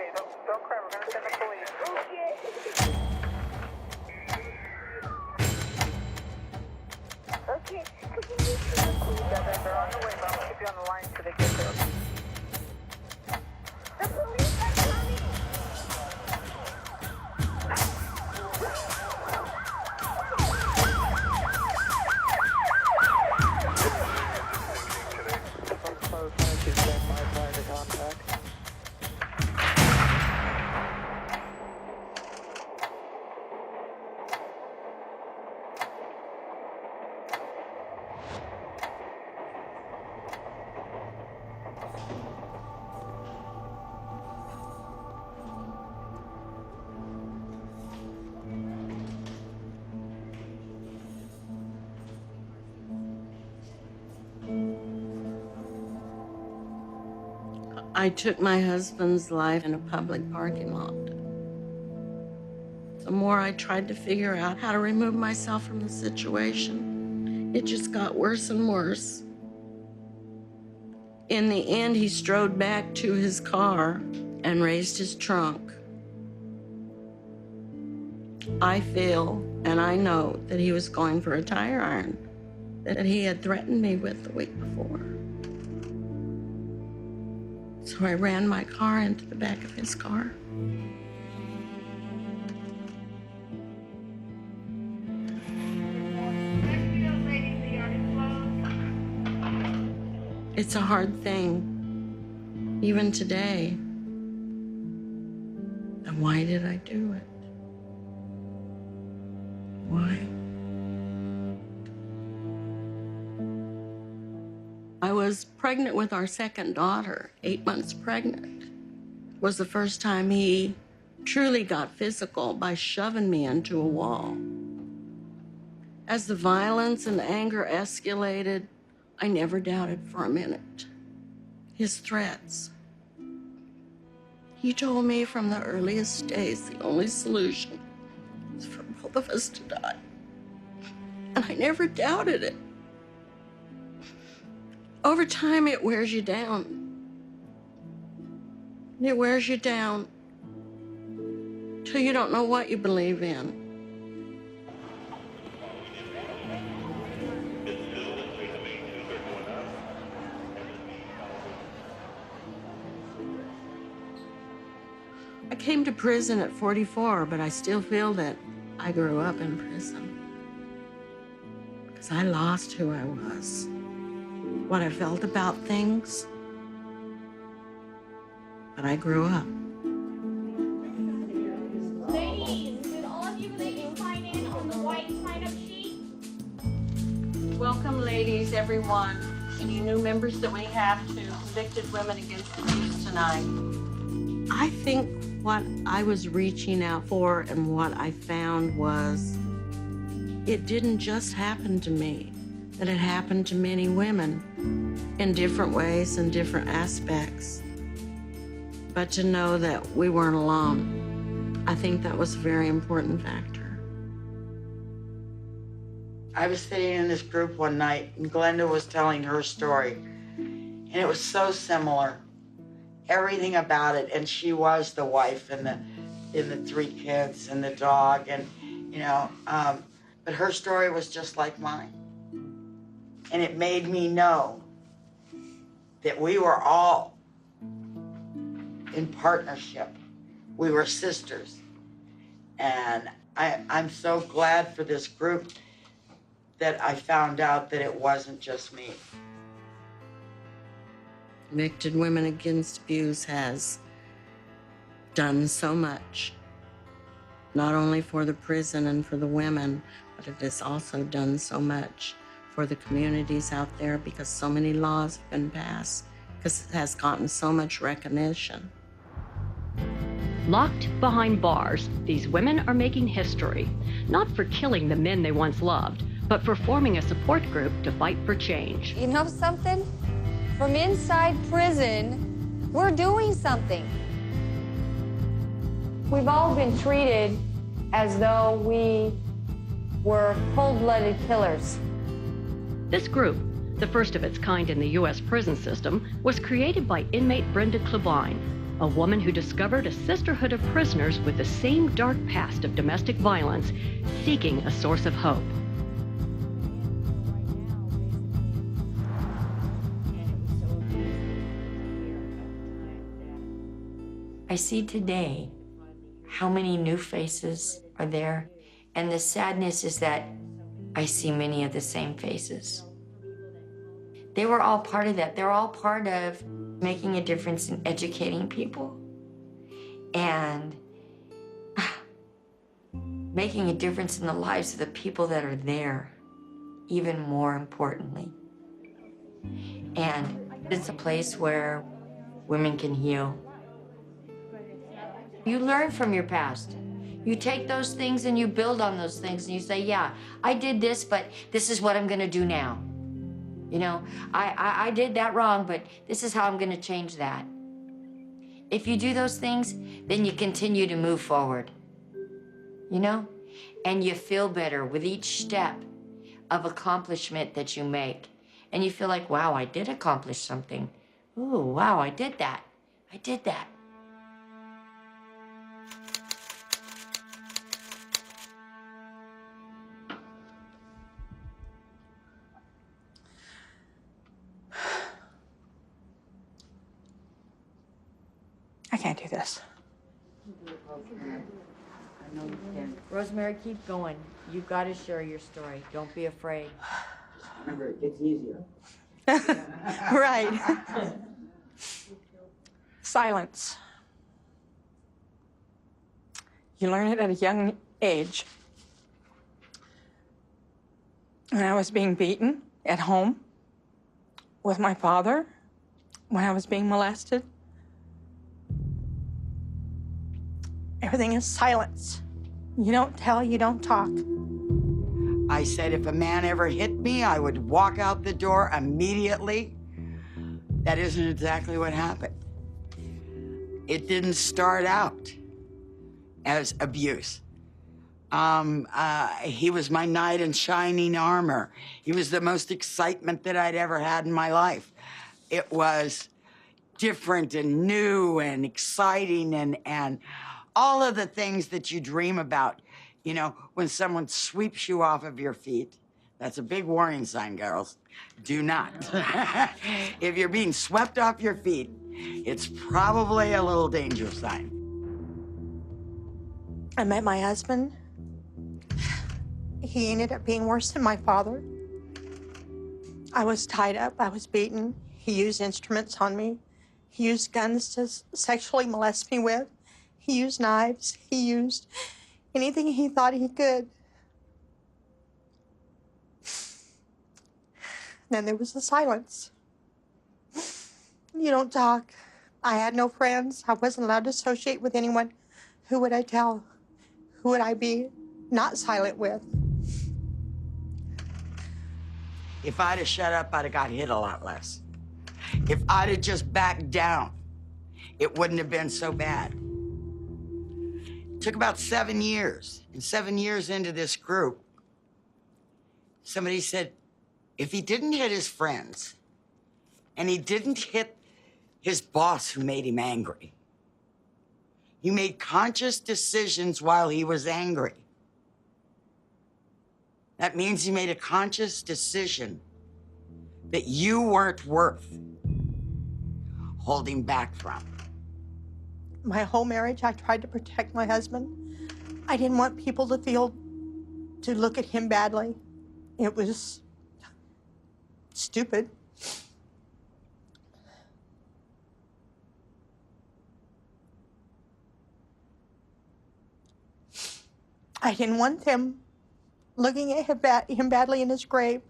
Okay, don't cry. We're gonna send the police. Okay. Yeah, they're on the way, but I'll keep you on the line till they get there. The police are coming. I took my husband's life in a public parking lot. The more I tried to figure out how to remove myself from the situation, it just got worse and worse. In the end, he strode back to his car and raised his trunk. I feel and I know that he was going for a tire iron that he had threatened me with the week before. So I ran my car into the back of his car. It's a hard thing, even today. And why did I do it? Why? I was pregnant with our second daughter, 8 months pregnant. It was the first time he truly got physical by shoving me into a wall. As the violence and anger escalated, I never doubted for a minute his threats. He told me from the earliest days the only solution was for both of us to die. And I never doubted it. Over time, it wears you down. It wears you down till you don't know what you believe in. I came to prison at 44, but I still feel that I grew up in prison because I lost who I was. What I felt about things, but I grew up. Ladies, did all of you ladies sign in on the white sign-up sheet? Welcome, ladies, everyone. Any new members that we have to Convicted Women Against Abuse tonight. I think what I was reaching out for and what I found was it didn't just happen to me, that it happened to many women in different ways and different aspects. But to know that we weren't alone, I think that was a very important factor. I was sitting in this group one night and Glenda was telling her story, and it was so similar. Everything about it, and she was the wife and the 3 kids and the dog, and but her story was just like mine. And it made me know that we were all in partnership. We were sisters. And I'm so glad for this group that I found out that it wasn't just me. Convicted Women Against Abuse has done so much, not only for the prison and for the women, but it has also done so much for the communities out there because so many laws have been passed, because it has gotten so much recognition. Locked behind bars, these women are making history, not for killing the men they once loved, but for forming a support group to fight for change. You know something? From inside prison, we're doing something. We've all been treated as though we were cold-blooded killers. This group, the first of its kind in the U.S. prison system, was created by inmate Brenda Klebine. a woman who discovered a sisterhood of prisoners with the same dark past of domestic violence, seeking a source of hope. I see today how many new faces are there, and the sadness is that I see many of the same faces. They were all part of that. They're all part of making a difference in educating people and making a difference in the lives of the people that are there, even more importantly. And it's a place where women can heal. You learn from your past. You take those things and you build on those things and you say, yeah, I did this, but this is what I'm gonna do now. You know, I did that wrong, but this is how I'm gonna change that. If you do those things, then you continue to move forward, you know? And you feel better with each step of accomplishment that you make. And you feel like, wow, I did accomplish something. Ooh, wow, I did that. I did that. I can't do this. I know you can. Rosemary, keep going. You've got to share your story. Don't be afraid. Remember, it gets easier. Right. Silence. You learn it at a young age. When I was being beaten at home with my father, when I was being molested, everything is silence. You don't tell, you don't talk. I said if a man ever hit me, I would walk out the door immediately. That isn't exactly what happened. It didn't start out as abuse. He was my knight in shining armor. He was the most excitement that I'd ever had in my life. It was different and new and exciting and all of the things that you dream about. You know, when someone sweeps you off of your feet, that's a big warning sign, girls. Do not. If you're being swept off your feet, it's probably a little danger sign. I met my husband. He ended up being worse than my father. I was tied up, I was beaten. He used instruments on me. He used guns to sexually molest me with. He used knives. He used anything he thought he could. Then there was the silence. You don't talk. I had no friends. I wasn't allowed to associate with anyone. Who would I tell? Who would I be not silent with? If I'd have shut up, I'd have got hit a lot less. If I'd have just backed down, it wouldn't have been so bad. It took about 7 years. And 7 years into this group, somebody said, if he didn't hit his friends, and he didn't hit his boss who made him angry, he made conscious decisions while he was angry. That means he made a conscious decision that you weren't worth holding back from. My whole marriage, I tried to protect my husband. I didn't want people to look at him badly. It was stupid. I didn't want them looking at him badly in his grave.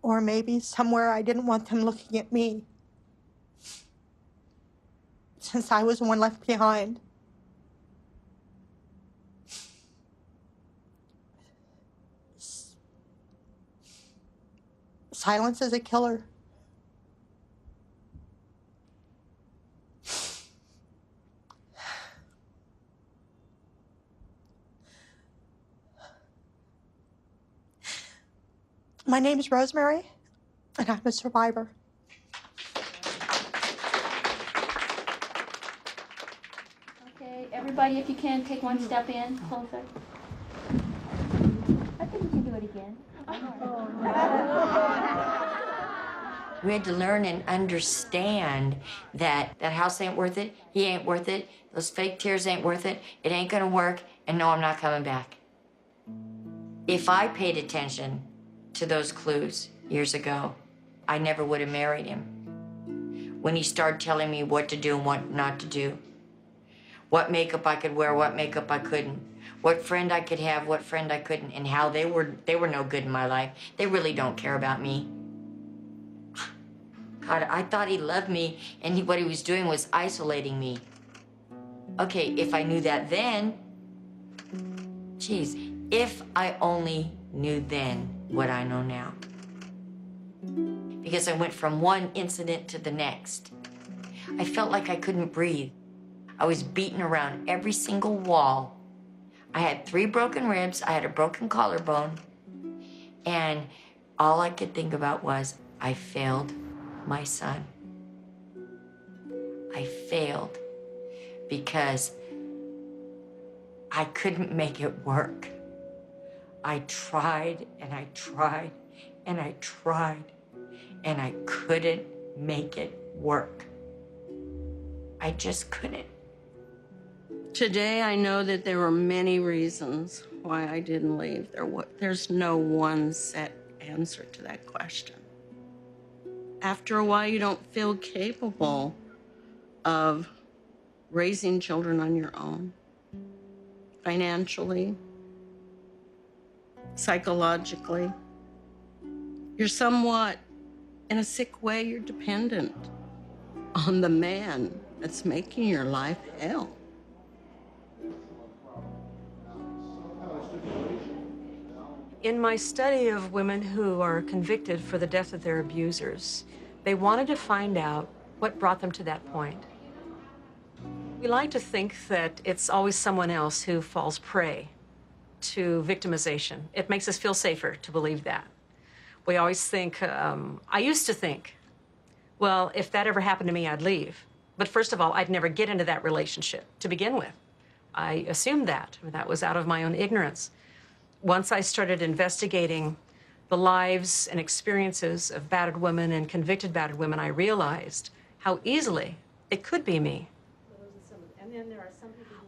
Or maybe somewhere I didn't want them looking at me, since I was the one left behind. Silence is a killer. My name is Rosemary, and I'm a survivor. everybody, if you can, take one step in closer. I think we can do it again. We had to learn and understand that that house ain't worth it, he ain't worth it, those fake tears ain't worth it, it ain't gonna work, and no, I'm not coming back. If I paid attention to those clues years ago, I never would have married him. When he started telling me what to do and what not to do, what makeup I could wear, what makeup I couldn't, what friend I could have, what friend I couldn't, and how they were no good in my life. They really don't care about me. God, I thought he loved me, and what he was doing was isolating me. Okay, if I knew that then, geez, if I only knew then what I know now. Because I went from one incident to the next. I felt like I couldn't breathe. I was beaten around every single wall. I had 3 broken ribs, I had a broken collarbone, and all I could think about was, I failed my son. I failed because I couldn't make it work. I tried and I tried and I tried and I couldn't make it work. I just couldn't. Today, I know that there were many reasons why I didn't leave. There's no one set answer to that question. After a while, you don't feel capable of raising children on your own, financially, psychologically. You're somewhat, in a sick way, you're dependent on the man that's making your life hell. In my study of women who are convicted for the death of their abusers, they wanted to find out what brought them to that point. We like to think that it's always someone else who falls prey to victimization. It makes us feel safer to believe that. We always think, I used to think, well, if that ever happened to me, I'd leave. But first of all, I'd never get into that relationship to begin with. I assumed that. That was out of my own ignorance. Once I started investigating the lives and experiences of battered women and convicted battered women, I realized how easily it could be me.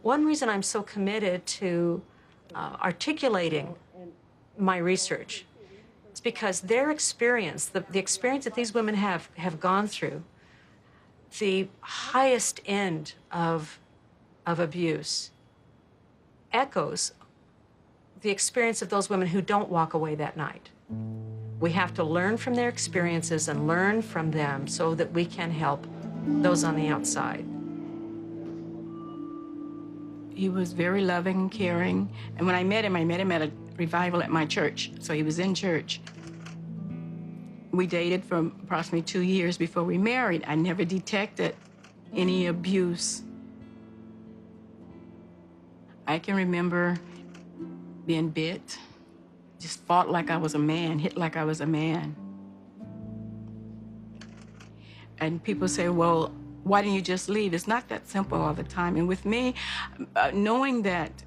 One reason I'm so committed to articulating my research is because their experience, the experience that these women have gone through, the highest end of abuse, echoes the experience of those women who don't walk away that night. We have to learn from their experiences and learn from them so that we can help those on the outside. He was very loving and caring. And when I met him at a revival at my church. So he was in church. We dated for approximately 2 years before we married. I never detected any abuse. I can remember being bit, just fought like I was a man, hit like I was a man. And people say, well, why didn't you just leave? It's not that simple all the time. And with me, knowing that,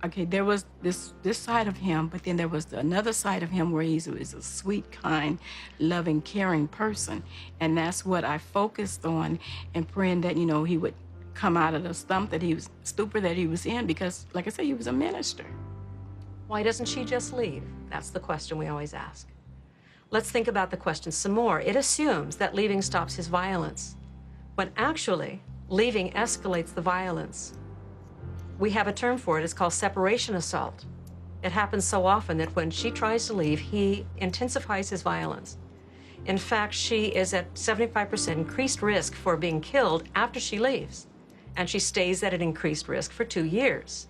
okay, there was this side of him, but then there was another side of him where he was a sweet, kind, loving, caring person. And that's what I focused on, and praying that, he would come out of the stupor that he was in, because, like I said, he was a minister. Why doesn't she just leave? That's the question we always ask. Let's think about the question some more. It assumes that leaving stops his violence, when actually, leaving escalates the violence. We have a term for it. It's called separation assault. It happens so often that when she tries to leave, he intensifies his violence. In fact, she is at 75% increased risk for being killed after she leaves, and she stays at an increased risk for 2 years.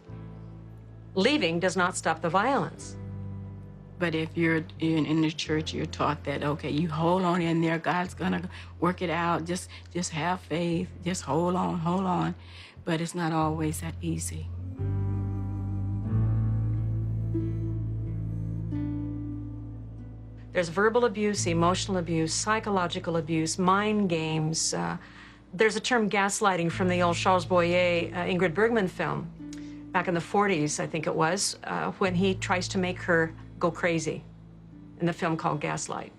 Leaving does not stop the violence. But if you're in the church, you're taught that, okay, you hold on in there, God's gonna work it out, just have faith, just hold on. But it's not always that easy. There's verbal abuse, emotional abuse, psychological abuse, mind games, There's a term gaslighting from the old Charles Boyer, Ingrid Bergman film back in the 40s, I think it was, when he tries to make her go crazy in the film called Gaslight.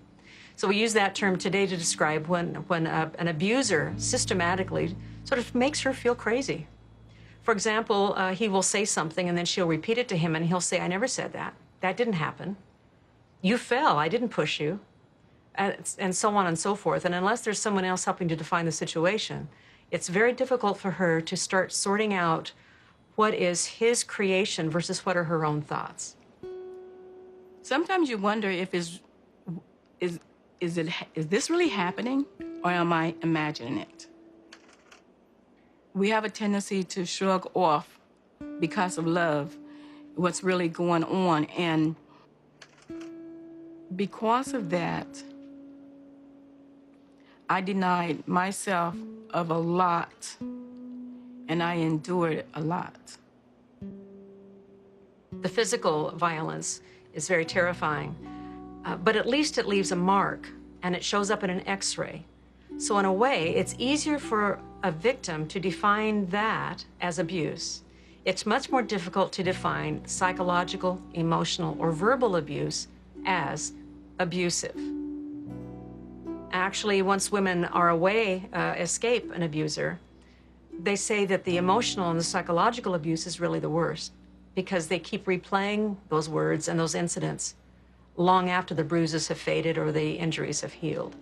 So we use that term today to describe when an abuser systematically sort of makes her feel crazy. For example, he will say something and then she'll repeat it to him and he'll say, I never said that. That didn't happen. You fell, I didn't push you. And so on and so forth. And unless there's someone else helping to define the situation, it's very difficult for her to start sorting out what is his creation versus what are her own thoughts. Sometimes you wonder if is this really happening or am I imagining it? We have a tendency to shrug off because of love what's really going on, and because of that, I denied myself of a lot, and I endured a lot. The physical violence is very terrifying, but at least it leaves a mark, and it shows up in an X-ray. So in a way, it's easier for a victim to define that as abuse. It's much more difficult to define psychological, emotional, or verbal abuse as abusive. Actually, once women are away, escape an abuser, they say that the emotional and the psychological abuse is really the worst because they keep replaying those words and those incidents long after the bruises have faded or the injuries have healed.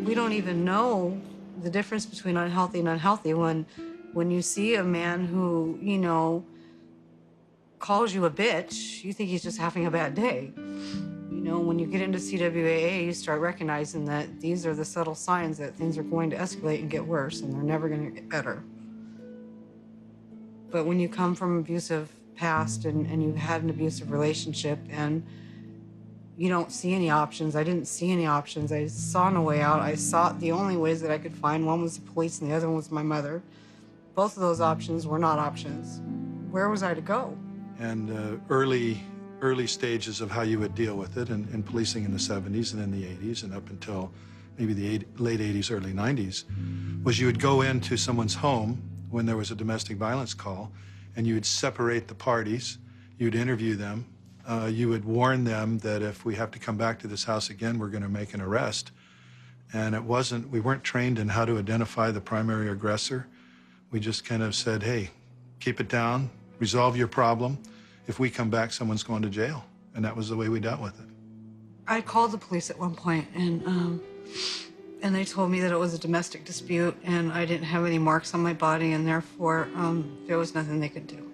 We don't even know the difference between unhealthy and unhealthy when you see a man who, you know, calls you a bitch, you think he's just having a bad day. You know, when you get into CWAA, you start recognizing that these are the subtle signs that things are going to escalate and get worse, and they're never going to get better. But when you come from an abusive past and you've had an abusive relationship and you don't see any options, I didn't see any options. I saw no way out. I sought the only ways that I could find. One was the police and the other one was my mother. Both of those options were not options. Where was I to go? And early stages of how you would deal with it in policing in the 70s and in the 80s and up until maybe the late 80s, early 90s, was you would go into someone's home when there was a domestic violence call and you would separate the parties, you'd interview them, you would warn them that if we have to come back to this house again, we're going to make an arrest. And we weren't trained in how to identify the primary aggressor. We just kind of said, hey, keep it down, resolve your problem. If we come back, someone's going to jail. And that was the way we dealt with it. I called the police at one point and they told me that it was a domestic dispute and I didn't have any marks on my body and therefore there was nothing they could do.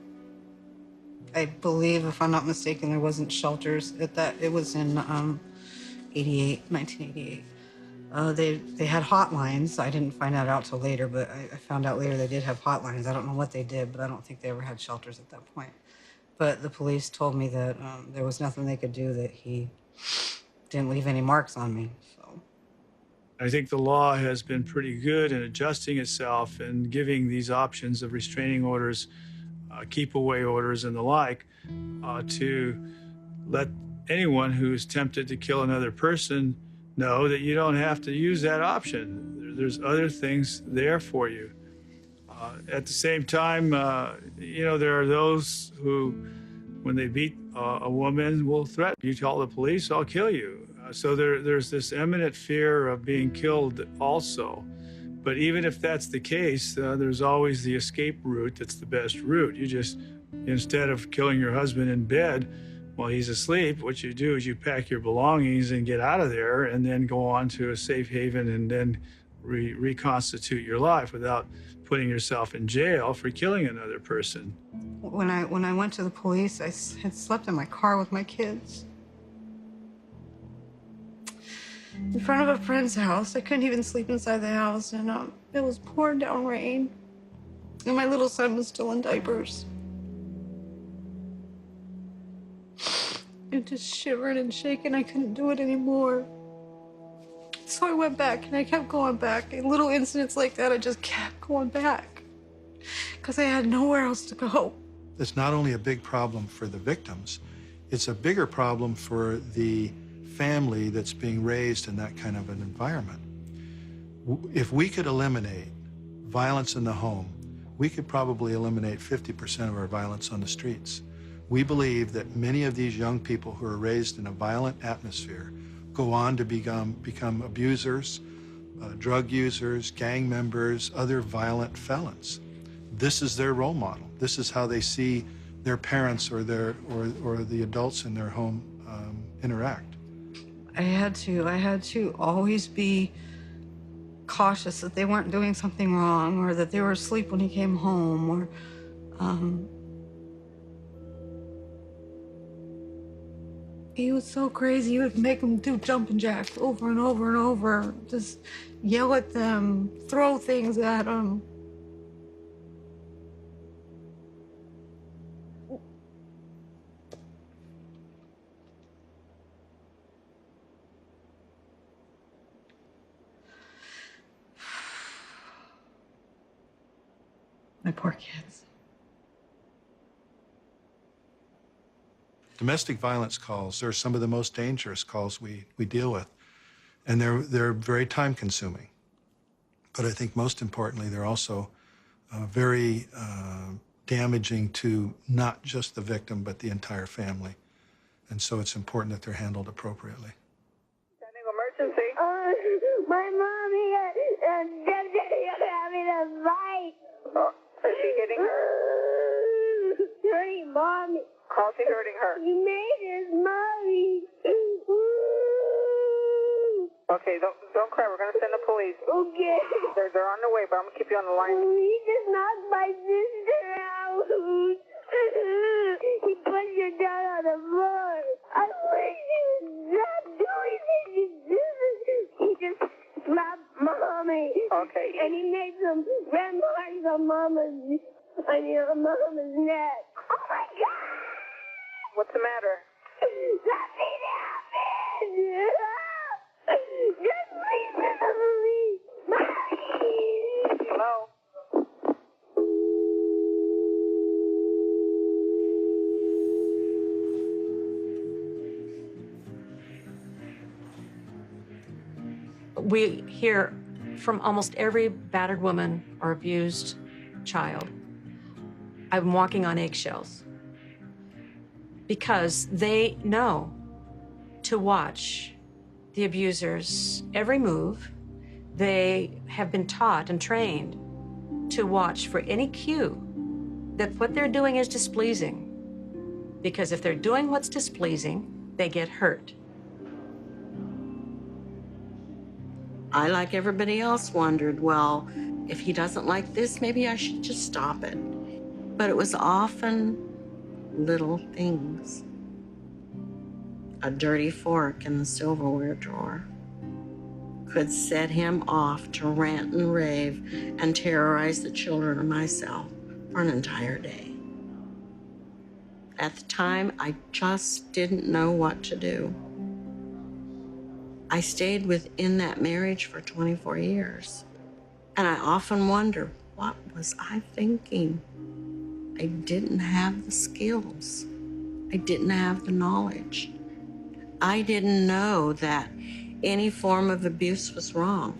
I believe, if I'm not mistaken, there wasn't shelters at that. It was in 1988. They had hotlines. I didn't find that out till later, but I found out later they did have hotlines. I don't know what they did, but I don't think they ever had shelters at that point. But the police told me that there was nothing they could do, that he didn't leave any marks on me. So I think the law has been pretty good in adjusting itself and giving these options of restraining orders, keep-away orders and the like, to let anyone who's tempted to kill another person know that you don't have to use that option. There's other things there for you. At the same time, you know, there are those who, when they beat a woman, will threaten, you call the police, I'll kill you. So there's this imminent fear of being killed also. But even if that's the case, there's always the escape route that's the best route. You just, instead of killing your husband in bed while he's asleep, what you do is you pack your belongings and get out of there and then go on to a safe haven and then reconstitute your life without putting yourself in jail for killing another person. when I went to the police, I had slept in my car with my kids. In front of a friend's house. I couldn't even sleep inside the house, and it was pouring down rain. And my little son was still in diapers. And just shivering and shaking, I couldn't do it anymore. So I went back, and I kept going back. And little incidents like that, I just kept going back. Because I had nowhere else to go. It's not only a big problem for the victims, It's a bigger problem for the family that's being raised in that kind of an environment. If we could eliminate violence in the home, we could probably eliminate 50% of our violence on the streets. We believe that many of these young people who are raised in a violent atmosphere go on to become abusers, drug users, gang members, other violent felons. This is their role model. This is how they see their parents or the adults in their home interact. I had to always be cautious that they weren't doing something wrong, or that they were asleep when he came home, or he was so crazy. He would make them do jumping jacks over and over and over, just yell at them, throw things at them. My poor kids. Domestic violence calls are some of the most dangerous calls we deal with, and they're very time-consuming. But I think most importantly, they're also very damaging to not just the victim, but the entire family. And so it's important that they're handled appropriately. Sending emergency. My mommy and Daddy are having a fight. Is she hitting her? Hurting mommy. How's he hurting her? He made his mommy. Okay, don't cry. We're gonna send the police. Okay. They're on their way, but I'm gonna keep you on the line. He just knocked my sister out. He pushed her down on the floor. I wish he would stop doing this. He just slapped mommy. Okay. And he made some red marks on mama's neck. Oh my God! What's the matter? Nothing happened. Just leave me. Mommy. Hello? We hear from almost every battered woman or abused child, I'm walking on eggshells, because they know to watch the abuser's every move. They have been taught and trained to watch for any cue that what they're doing is displeasing, because if they're doing what's displeasing, they get hurt. I, like everybody else, wondered, well, if he doesn't like this, maybe I should just stop it. But it was often little things. A dirty fork in the silverware drawer could set him off to rant and rave and terrorize the children or myself for an entire day. At the time, I just didn't know what to do. I stayed within that marriage for 24 years. And I often wonder, what was I thinking? I didn't have the skills. I didn't have the knowledge. I didn't know that any form of abuse was wrong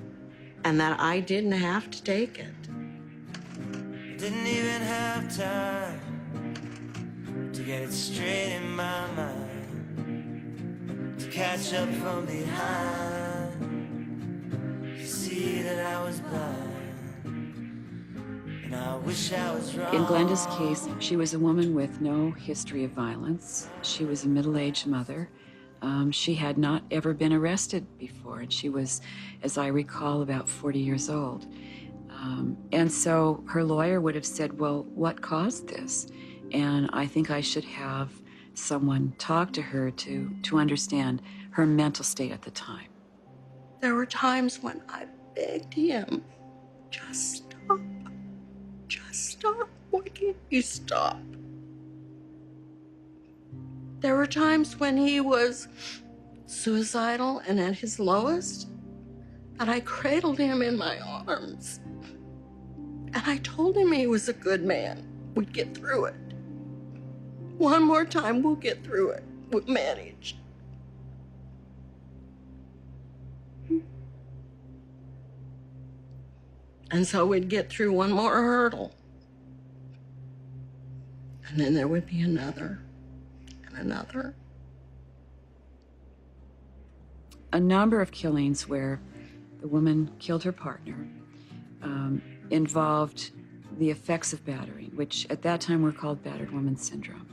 and that I didn't have to take it. Didn't even have time to get it straight in my mind. Catch up from behind. You see that I was blind, and I wish I was wrong. In Glenda's case, she was a woman with no history of violence. She was a middle-aged mother. She had not ever been arrested before, and she was, as I recall, about 40 years old. And so her lawyer would have said, well, what caused this? And I think I should have someone talk to her to understand her mental state at the time. There were times when I begged him, just stop. Just stop. Why can't you stop? There were times when he was suicidal and at his lowest, and I cradled him in my arms. And I told him he was a good man. We'd get through it. One more time, we'll get through it. we managed. And so we'd get through one more hurdle. And then there would be another and another. A number of killings where the woman killed her partner involved the effects of battering, which at that time were called battered woman syndrome.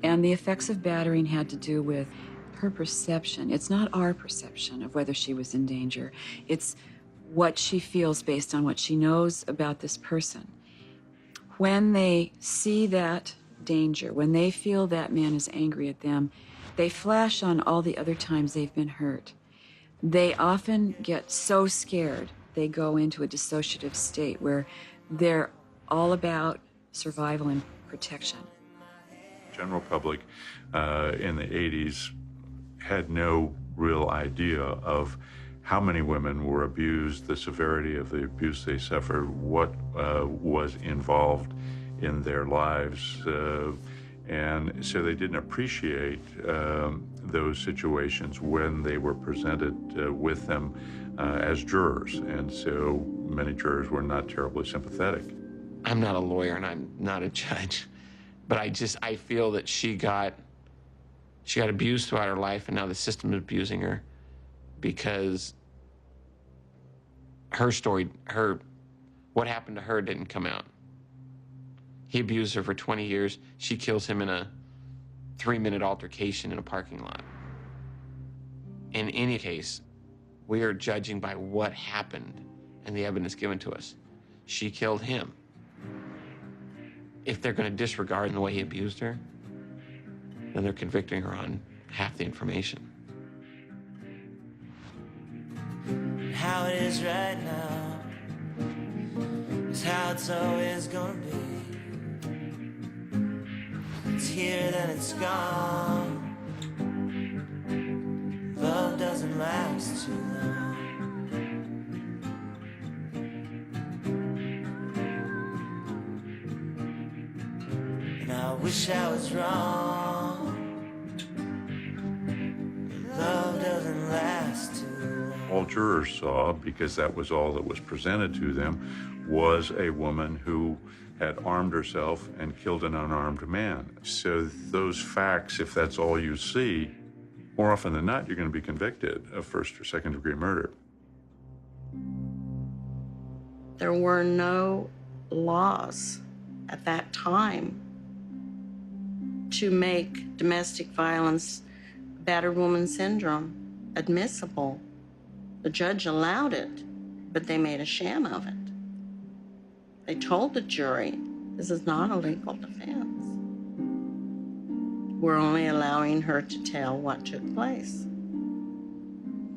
And the effects of battering had to do with her perception. It's not our perception of whether she was in danger. It's what she feels based on what she knows about this person. When they see that danger, when they feel that man is angry at them, they flash on all the other times they've been hurt. They often get so scared, they go into a dissociative state where they're all about survival and protection. General public in the 80s had no real idea of how many women were abused, the severity of the abuse they suffered, what was involved in their lives. And so they didn't appreciate those situations when they were presented with them as jurors. And so many jurors were not terribly sympathetic. I'm not a lawyer and I'm not a judge, but I feel that she got abused throughout her life, and now the system is abusing her because her story, what happened to her didn't come out. He abused her for 20 years. She kills him in a 3-minute altercation in a parking lot. In any case, we are judging by what happened and the evidence given to us. She killed him. If they're going to disregard the way he abused her, then they're convicting her on half the information. How it is right now is how it's always gonna be. It's here, then it's gone. Love doesn't last too long. And I wish I was wrong. Love doesn't last too long. All jurors saw, because that was all that was presented to them, was a woman who had armed herself and killed an unarmed man. So those facts, if that's all you see, more often than not, you're going to be convicted of first or second degree murder. There were no laws at that time to make domestic violence, battered woman syndrome, admissible. The judge allowed it, but they made a sham of it. They told the jury, this is not a legal defense. We're only allowing her to tell what took place.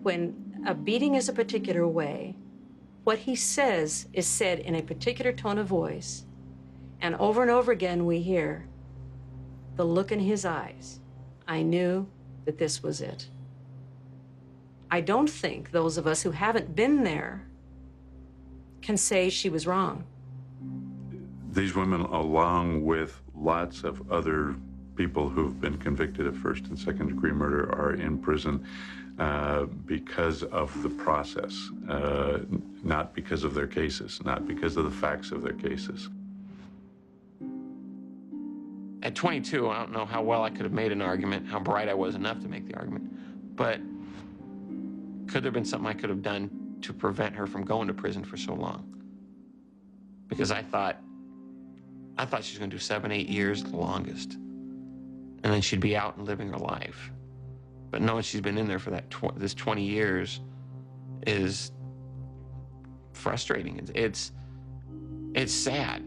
When a beating is a particular way, what he says is said in a particular tone of voice, and over again we hear the look in his eyes. I knew that this was it. I don't think those of us who haven't been there can say she was wrong. These women, along with lots of other people who've been convicted of first and second degree murder, are in prison because of the process, not because of their cases, not because of the facts of their cases. At 22, I don't know how well I could have made an argument, how bright I was enough to make the argument, but could there have been something I could have done to prevent her from going to prison for so long? Because I thought she was going to do 7, 8 years, the longest. And then she'd be out and living her life. But knowing she's been in there for this 20 years is frustrating. It's sad.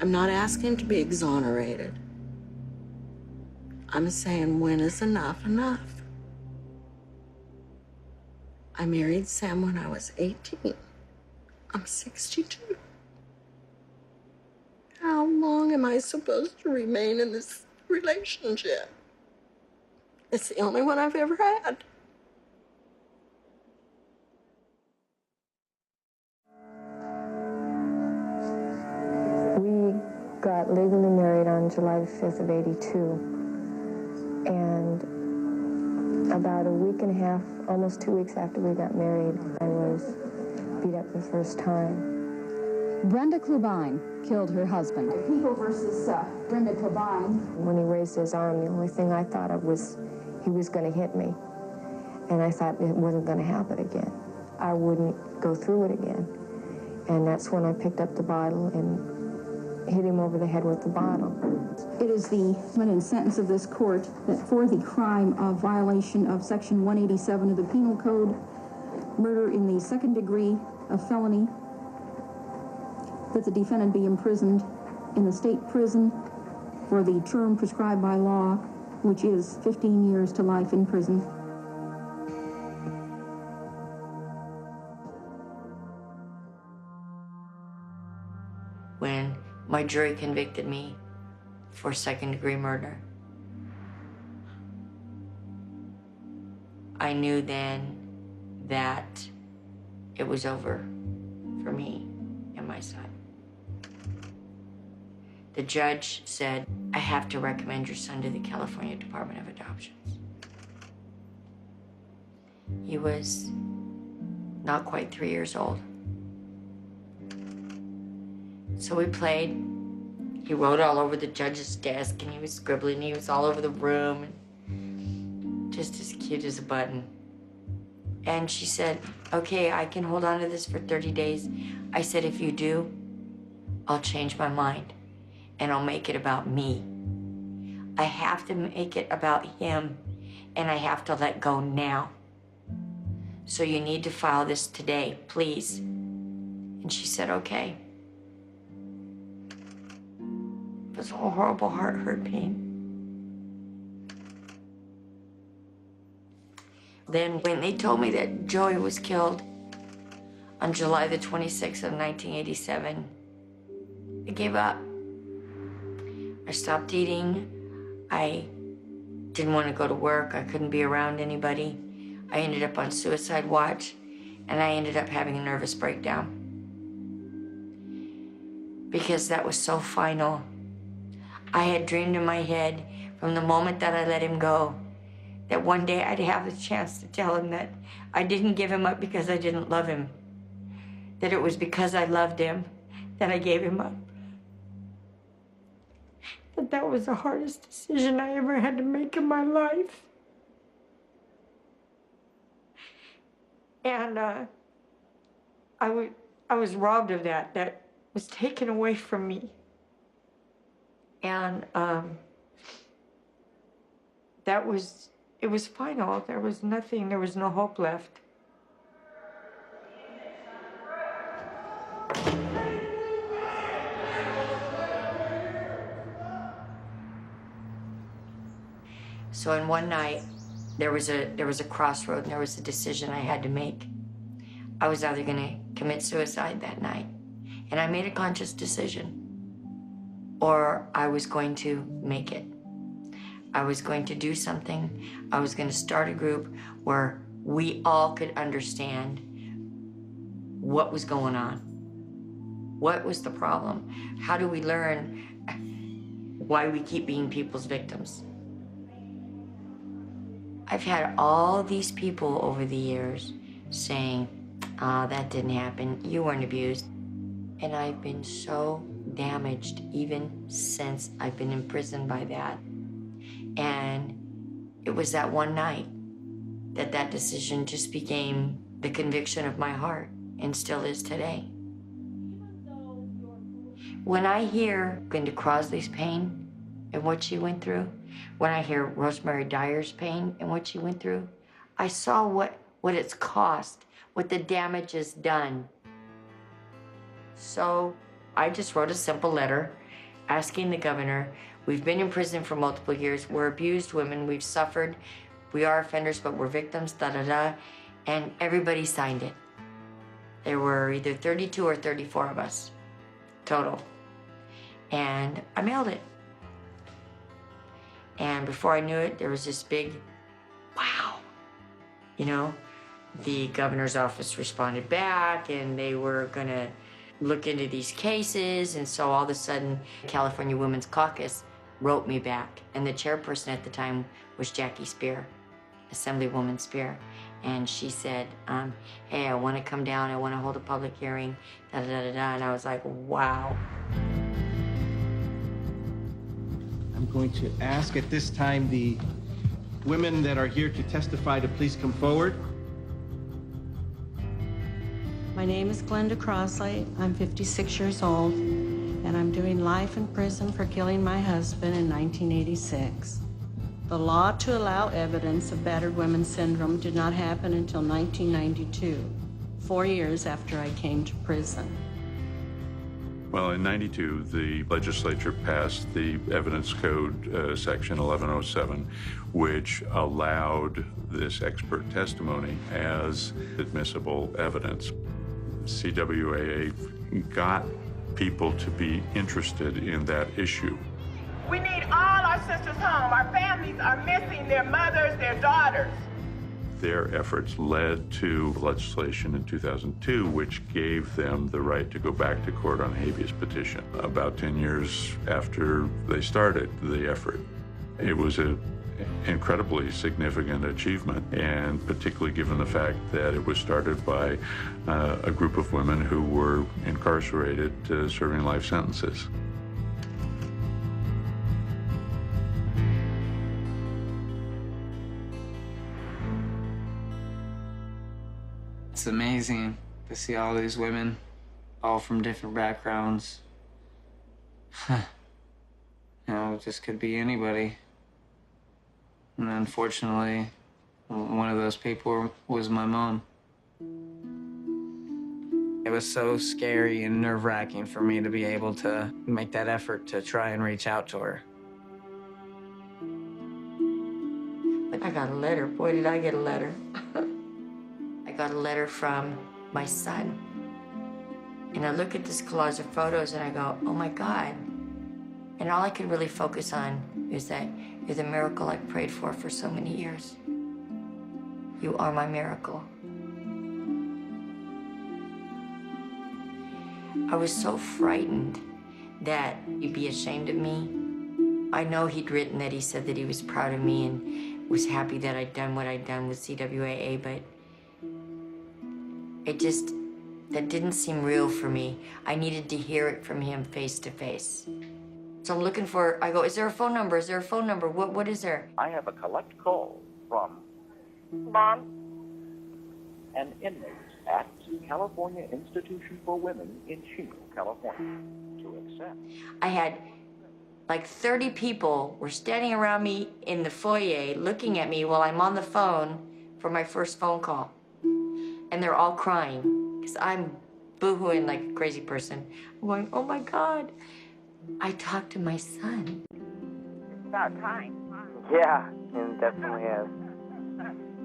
I'm not asking to be exonerated. I'm saying, when is enough enough? I married Sam when I was 18. I'm 62. How long am I supposed to remain in this relationship? It's the only one I've ever had. We got legally married on July the 5th of '82. And about a week and a half, almost 2 weeks after we got married, I was beat up the first time. Brenda Klubine killed her husband. People versus Brenda Klubine. When he raised his arm, the only thing I thought of was he was going to hit me. And I thought it wasn't going to happen again. I wouldn't go through it again. And that's when I picked up the bottle and hit him over the head with the bottle. It is the sentence of this court that for the crime of violation of Section 187 of the Penal Code, murder in the second degree of felony, that the defendant be imprisoned in the state prison for the term prescribed by law, which is 15 years to life in prison. When my jury convicted me for second-degree murder, I knew then that it was over for me and my son. The judge said, I have to recommend your son to the California Department of Adoptions. He was not quite 3 years old. So we played. He wrote all over the judge's desk, and he was scribbling. He was all over the room, and just as cute as a button. And she said, okay, I can hold on to this for 30 days. I said, if you do, I'll change my mind, and I'll make it about me. I have to make it about him, and I have to let go now. So you need to file this today, please. And she said, okay. It was a horrible hurt pain. Then when they told me that Joey was killed on July the 26th of 1987, I gave up. I stopped eating. I didn't want to go to work. I couldn't be around anybody. I ended up on suicide watch, and I ended up having a nervous breakdown. Because that was so final. I had dreamed in my head from the moment that I let him go that one day I'd have the chance to tell him that I didn't give him up because I didn't love him. That it was because I loved him that I gave him up. That was the hardest decision I ever had to make in my life. And I was robbed of that. That was taken away from me. And it was final. There was nothing, there was no hope left. So in one night, there was a crossroad, and there was a decision I had to make. I was either gonna commit suicide that night, and I made a conscious decision, or I was going to make it. I was going to do something. I was going to start a group where we all could understand what was going on. What was the problem? How do we learn why we keep being people's victims? I've had all these people over the years saying, oh, that didn't happen. You weren't abused. And I've been so damaged even since I've been imprisoned by that. And it was that one night that that decision just became the conviction of my heart, and still is today. When I hear Glenda Crossley's pain and what she went through, when I hear Rosemary Dyer's pain and what she went through, I saw what it's cost, what the damage has done. So I just wrote a simple letter asking the governor, we've been in prison for multiple years, we're abused women, we've suffered, we are offenders, but we're victims, da-da-da, and everybody signed it. There were either 32 or 34 of us, total. And I mailed it. And before I knew it, there was this big, wow. You know, the governor's office responded back, and they were gonna look into these cases. And so all of a sudden, California Women's Caucus wrote me back. And the chairperson at the time was Jackie Spear, Assemblywoman Spear. And she said, hey, I want to come down. I want to hold a public hearing, da-da-da-da-da. And I was like, wow. I'm going to ask at this time the women that are here to testify to please come forward. My name is Glenda Crossley. I'm 56 years old, and I'm doing life in prison for killing my husband in 1986. The law to allow evidence of battered women syndrome did not happen until 1992, 4 years after I came to prison. Well, in '92, the legislature passed the Evidence Code, Section 1107, which allowed this expert testimony as admissible evidence. CWAA got people to be interested in that issue. We need all our sisters home. Our families are missing their mothers, their daughters. Their efforts led to legislation in 2002, which gave them the right to go back to court on a habeas petition. About 10 years after they started the effort, it was an incredibly significant achievement, and particularly given the fact that it was started by a group of women who were incarcerated serving life sentences. It's amazing to see all these women, all from different backgrounds. You know, it just could be anybody. And unfortunately, one of those people was my mom. It was so scary and nerve-wracking for me to be able to make that effort to try and reach out to her. I got a letter. Boy, did I get a letter. I got a letter from my son. And I look at this collage of photos and I go, oh my God. And all I could really focus on is that you're the miracle I prayed for so many years. You are my miracle. I was so frightened that he'd be ashamed of me. I know he'd written that he said that he was proud of me and was happy that I'd done what I'd done with CWAA, but that didn't seem real for me. I needed to hear it from him face to face. So I'm looking for, I go, is there a phone number? Is there a phone number? What is there? I have a collect call from Mom? an inmate at California Institution for Women in Chino, California, to accept. I had like 30 people were standing around me in the foyer looking at me while I'm on the phone for my first phone call. And they're all crying because I'm boo-hooing like a crazy person. I'm going, oh my God, I talked to my son. It's about time. Yeah, it definitely is.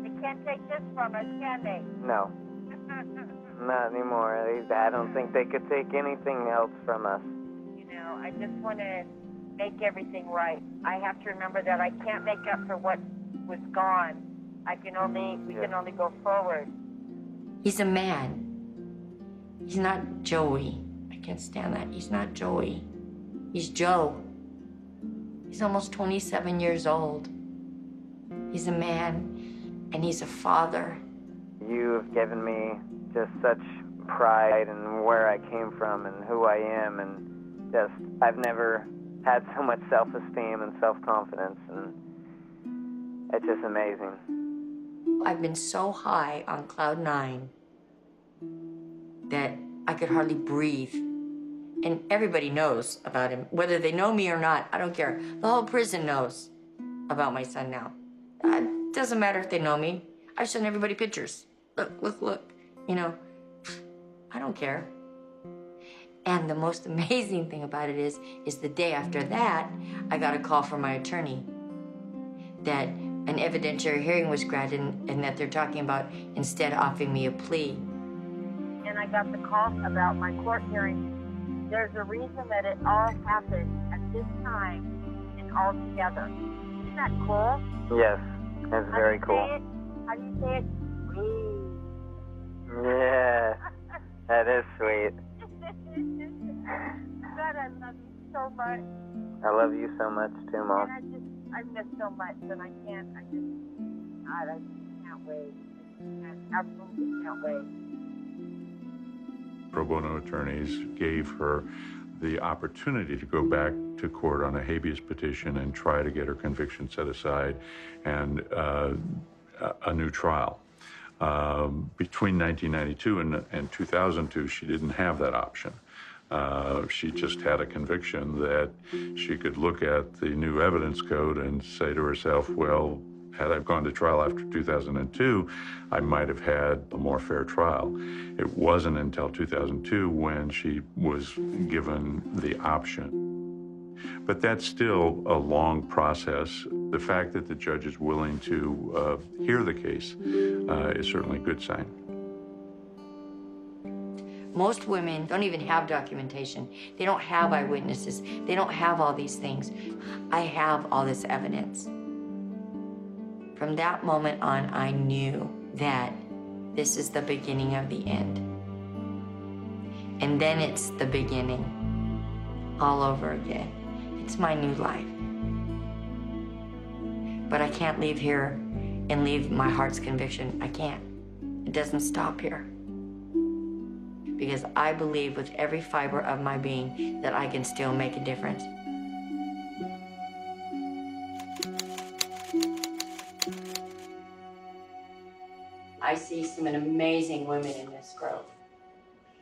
They can't take this from us, can they? No, not anymore. I don't think they could take anything else from us. You know, I just want to make everything right. I have to remember that I can't make up for what was gone. We can only go forward. He's a man. He's not Joey. I can't stand that. He's not Joey. He's Joe. He's almost 27 years old. He's a man, and he's a father. You've given me just such pride in where I came from and who I am, and just, I've never had so much self-esteem and self-confidence, and it's just amazing. I've been so high on cloud 9 that I could hardly breathe. And everybody knows about him. Whether they know me or not, I don't care. The whole prison knows about my son now. It doesn't matter if they know me. I've shown everybody pictures. Look. You know, I don't care. And the most amazing thing about it is the day after that, I got a call from my attorney that an evidentiary hearing was granted and that they're talking about instead offering me a plea. And I got the call about my court hearing. There's a reason that it all happened at this time and all together. Isn't that cool? Yes, it's very cool. How do you say it? Yeah, that is sweet. God, I love you so much. I love you so much too, Mom. And I miss so much, and I just can't wait. I absolutely can't wait. Pro bono attorneys gave her the opportunity to go back to court on a habeas petition and try to get her conviction set aside and a new trial. Between 1992 and 2002, she didn't have that option. She just had a conviction that she could look at the new evidence code and say to herself, well, had I gone to trial after 2002, I might have had a more fair trial. It wasn't until 2002 when she was given the option. But that's still a long process. The fact that the judge is willing to hear the case is certainly a good sign. Most women don't even have documentation. They don't have eyewitnesses. They don't have all these things. I have all this evidence. From that moment on, I knew that this is the beginning of the end. And then it's the beginning all over again. It's my new life. But I can't leave here and leave my heart's conviction. I can't. It doesn't stop here. Because I believe with every fiber of my being that I can still make a difference. I see some amazing women in this grove.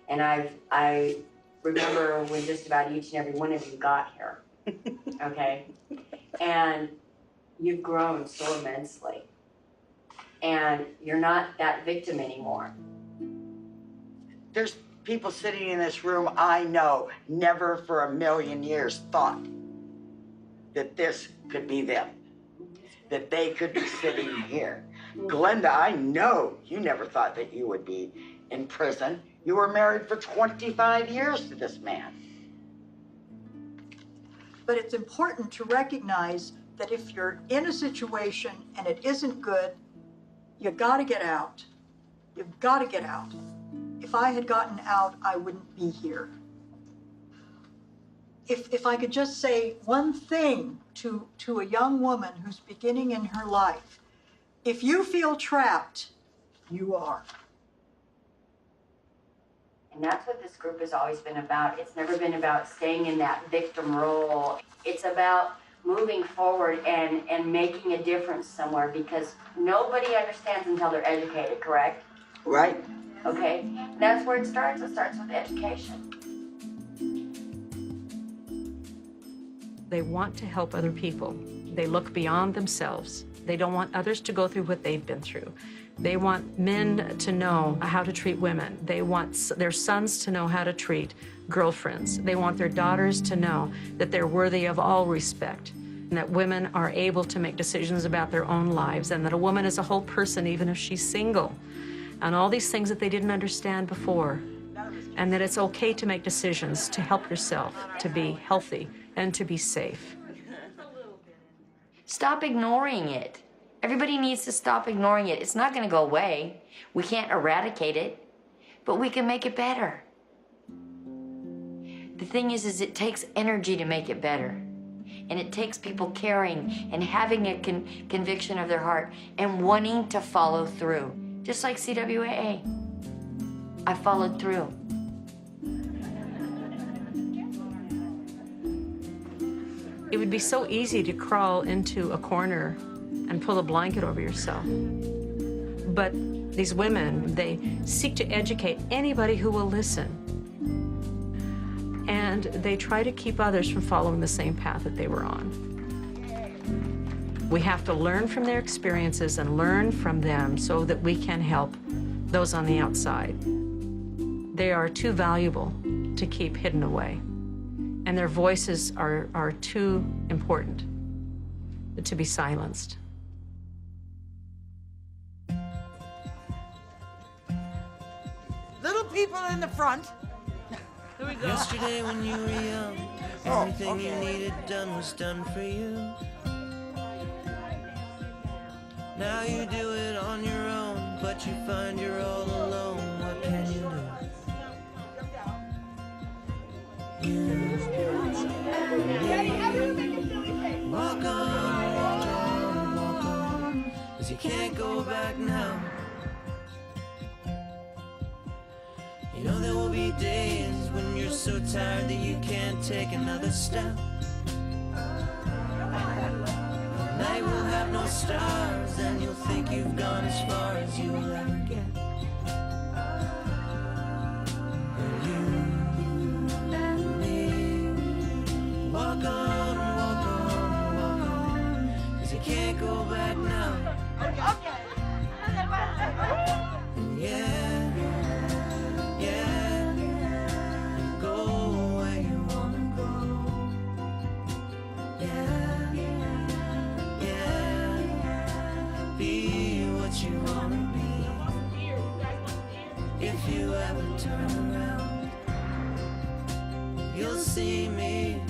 And I remember when just about each and every one of you got here, okay? And you've grown so immensely. And you're not that victim anymore. There's people sitting in this room I know never for a million years thought that this could be them, that they could be sitting here. Glenda, I know you never thought that you would be in prison. You were married for 25 years to this man. But it's important to recognize that if you're in a situation and it isn't good, you gotta get out. You've gotta get out. If I had gotten out, I wouldn't be here. If I could just say one thing to a young woman who's beginning in her life, if you feel trapped, you are. And that's what this group has always been about. It's never been about staying in that victim role. It's about moving forward and making a difference somewhere, because nobody understands until they're educated, correct? Right. Okay, that's where it starts. It starts with education. They want to help other people. They look beyond themselves. They don't want others to go through what they've been through. They want men to know how to treat women. They want their sons to know how to treat girlfriends. They want their daughters to know that they're worthy of all respect, and that women are able to make decisions about their own lives, and that a woman is a whole person even if she's single. And all these things that they didn't understand before, and that it's okay to make decisions to help yourself, to be healthy, and to be safe. Stop ignoring it. Everybody needs to stop ignoring it. It's not going to go away. We can't eradicate it, but we can make it better. The thing is it takes energy to make it better. And it takes people caring and having a conviction of their heart and wanting to follow through. Just like CWAA. I followed through. It would be so easy to crawl into a corner and pull a blanket over yourself. But these women, they seek to educate anybody who will listen. And they try to keep others from following the same path that they were on. We have to learn from their experiences and learn from them so that we can help those on the outside. They are too valuable to keep hidden away. And their voices are too important to be silenced. Little people in the front. Here we go. Yesterday when you were young, everything you needed done was done for you. Now you do it on your own, but you find you're all alone. What can you do? Walk on, walk on, walk on, 'cause you can't go back now. You know there will be days when you're so tired that you can't take another step. The night will have no stars, and you'll think you've gone as far as you will ever get. And you and me, walk on, walk on, walk on, 'cause you can't go back now. And yeah, go where you wanna go. Yeah, be what you wanna be. If you ever turn around, you'll see me.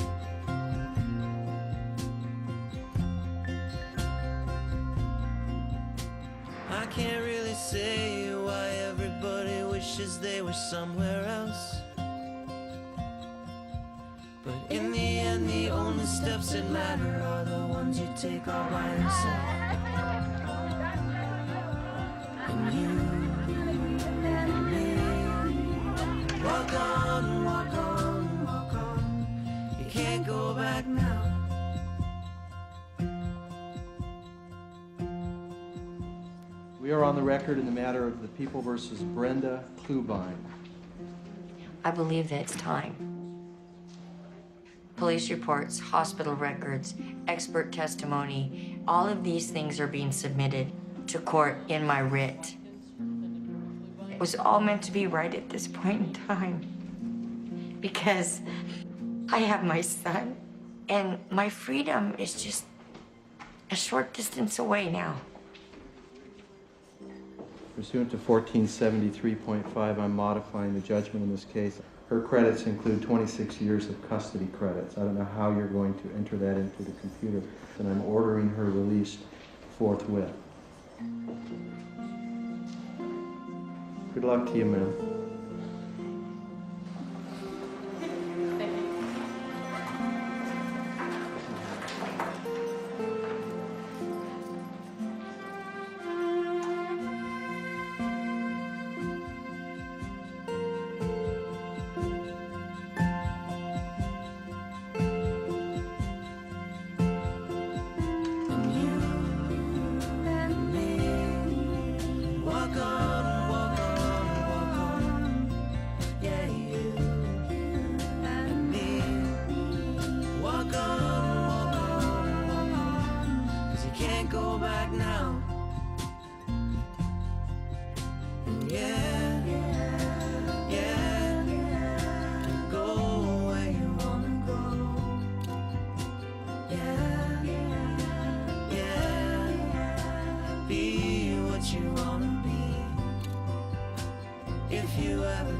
I can't really say why everybody wishes they were somewhere else. But in the end, the only steps that matter are the ones you take all by yourself. And you and me, walk on, walk on, walk on. You can't go back now. We are on the record in the matter of the People versus Brenda Klubine. I believe that it's time. Police reports, hospital records, expert testimony, all of these things are being submitted to court in my writ. It was all meant to be right at this point in time. Because I have my son, and my freedom is just a short distance away now. Pursuant to 1473.5, I'm modifying the judgment in this case. Her credits include 26 years of custody credits. I don't know how you're going to enter that into the computer, and I'm ordering her released forthwith. Good luck to you, ma'am.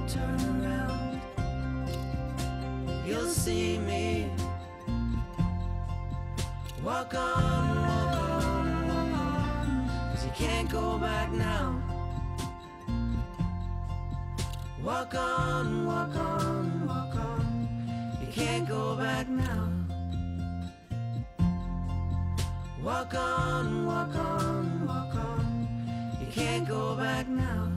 Turn around, you'll see me. Walk on, walk on, walk on, 'cause you can't go back now. Walk on, walk on, walk on, you can't go back now. Walk on, walk on, walk on, you can't go back now.